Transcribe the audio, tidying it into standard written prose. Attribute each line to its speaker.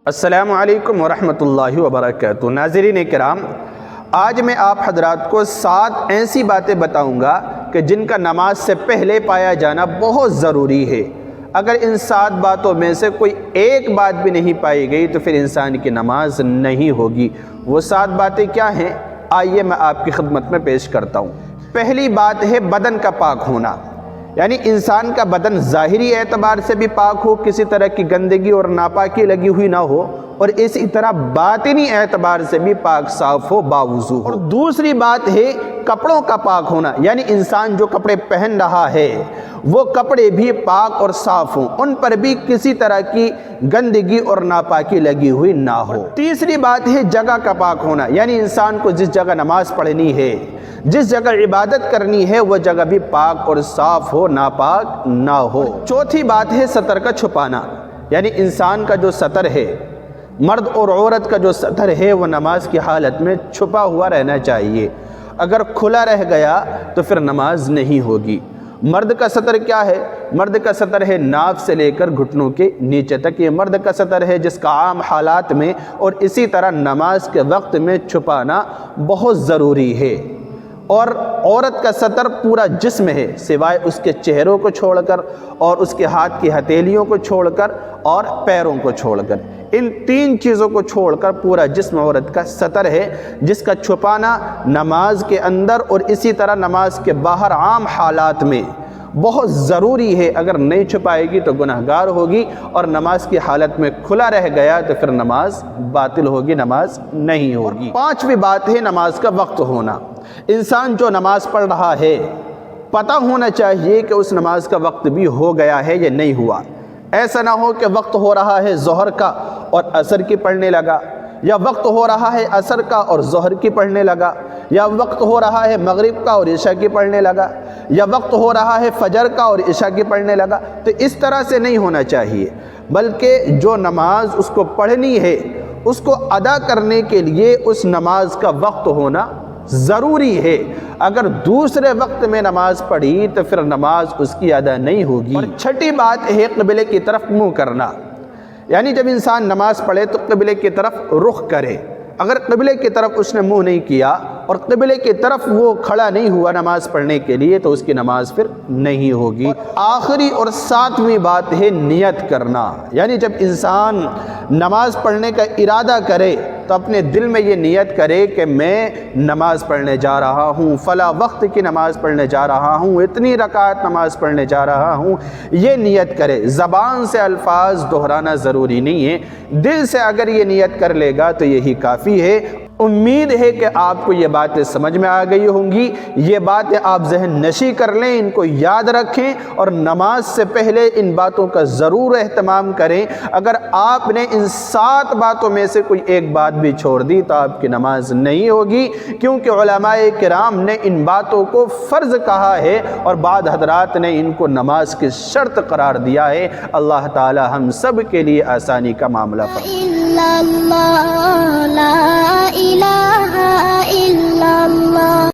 Speaker 1: السلام علیکم ورحمۃ اللہ وبرکاتہ۔ ناظرین کرام، آج میں آپ حضرات کو 7 ایسی باتیں بتاؤں گا کہ جن کا نماز سے پہلے پایا جانا بہت ضروری ہے۔ اگر ان 7 باتوں میں سے کوئی ایک بات بھی نہیں پائی گئی تو پھر انسان کی نماز نہیں ہوگی۔ وہ 7 باتیں کیا ہیں؟ آئیے میں آپ کی خدمت میں پیش کرتا ہوں۔ پہلی بات ہے بدن کا پاک ہونا، یعنی انسان کا بدن ظاہری اعتبار سے بھی پاک ہو، کسی طرح کی گندگی اور ناپاکی لگی ہوئی نہ ہو، اور اسی طرح باطنی اعتبار سے بھی پاک صاف ہو، باوضو ہو۔ اور دوسری بات ہے کپڑوں کا پاک ہونا، یعنی انسان جو کپڑے پہن رہا ہے وہ کپڑے بھی پاک اور صاف ہوں، ان پر بھی کسی طرح کی گندگی اور ناپاکی لگی ہوئی نہ ہو۔ تیسری بات ہے جگہ کا پاک ہونا، یعنی انسان کو جس جگہ نماز پڑھنی ہے، جس جگہ عبادت کرنی ہے، وہ جگہ بھی پاک اور صاف ہو، ناپاک نہ ہو۔ چوتھی بات ہے سطر کا چھپانا، یعنی انسان کا جو سطر ہے، مرد اور عورت کا جو سطر ہے، وہ نماز کی حالت میں چھپا ہوا رہنا چاہیے۔ اگر کھلا رہ گیا تو پھر نماز نہیں ہوگی۔ مرد کا سطر کیا ہے؟ مرد کا سطر ہے ناف سے لے کر گھٹنوں کے نیچے تک، یہ مرد کا سطر ہے جس کا عام حالات میں اور اسی طرح نماز کے وقت میں چھپانا بہت ضروری ہے۔ اور عورت کا سطر پورا جسم ہے، سوائے اس کے چہروں کو چھوڑ کر اور اس کے ہاتھ کی ہتھیلیوں کو چھوڑ کر اور پیروں کو چھوڑ کر، ان 3 چیزوں کو چھوڑ کر پورا جسم عورت کا سطر ہے، جس کا چھپانا نماز کے اندر اور اسی طرح نماز کے باہر عام حالات میں بہت ضروری ہے۔ اگر نہیں چھپائے گی تو گناہگار ہوگی، اور نماز کی حالت میں کھلا رہ گیا تو پھر نماز باطل ہوگی، نماز نہیں ہوگی۔ 5ویں بات ہے نماز کا وقت ہونا۔ انسان جو نماز پڑھ رہا ہے پتہ ہونا چاہیے کہ اس نماز کا وقت بھی ہو گیا ہے یا نہیں ہوا۔ ایسا نہ ہو کہ وقت ہو رہا ہے ظہر کا اور عصر کی پڑھنے لگا، یا وقت ہو رہا ہے عصر کا اور ظہر کی پڑھنے لگا، یا وقت ہو رہا ہے مغرب کا اور عشاء کی پڑھنے لگا، یا وقت ہو رہا ہے فجر کا اور عشاء کی پڑھنے لگا۔ تو اس طرح سے نہیں ہونا چاہیے، بلکہ جو نماز اس کو پڑھنی ہے اس کو ادا کرنے کے لیے اس نماز کا وقت ہونا ضروری ہے۔ اگر دوسرے وقت میں نماز پڑھی تو پھر نماز اس کی ادا نہیں ہوگی۔ اور 6ٹھی بات ہے قبلے کی طرف منہ کرنا، یعنی جب انسان نماز پڑھے تو قبلے کی طرف رخ کرے۔ اگر قبلے کی طرف اس نے منہ نہیں کیا اور قبلے کی طرف وہ کھڑا نہیں ہوا نماز پڑھنے کے لیے تو اس کی نماز پھر نہیں ہوگی۔ آخری اور 7ویں بات ہے نیت کرنا، یعنی جب انسان نماز پڑھنے کا ارادہ کرے تو اپنے دل میں یہ نیت کرے کہ میں نماز پڑھنے جا رہا ہوں، فلاں وقت کی نماز پڑھنے جا رہا ہوں، اتنی رکعت نماز پڑھنے جا رہا ہوں، یہ نیت کرے۔ زبان سے الفاظ دہرانا ضروری نہیں ہے، دل سے اگر یہ نیت کر لے گا تو یہی کافی ہے۔ امید ہے کہ آپ کو یہ باتیں سمجھ میں آ گئی ہوں گی۔ یہ باتیں آپ ذہن نشی کر لیں، ان کو یاد رکھیں اور نماز سے پہلے ان باتوں کا ضرور اہتمام کریں۔ اگر آپ نے ان 7 باتوں میں سے کوئی ایک بات بھی چھوڑ دی تو آپ کی نماز نہیں ہوگی، کیونکہ علماء کرام نے ان باتوں کو فرض کہا ہے اور بعض حضرات نے ان کو نماز کی شرط قرار دیا ہے۔ اللہ تعالی ہم سب کے لیے آسانی کا معاملہ فرمائے۔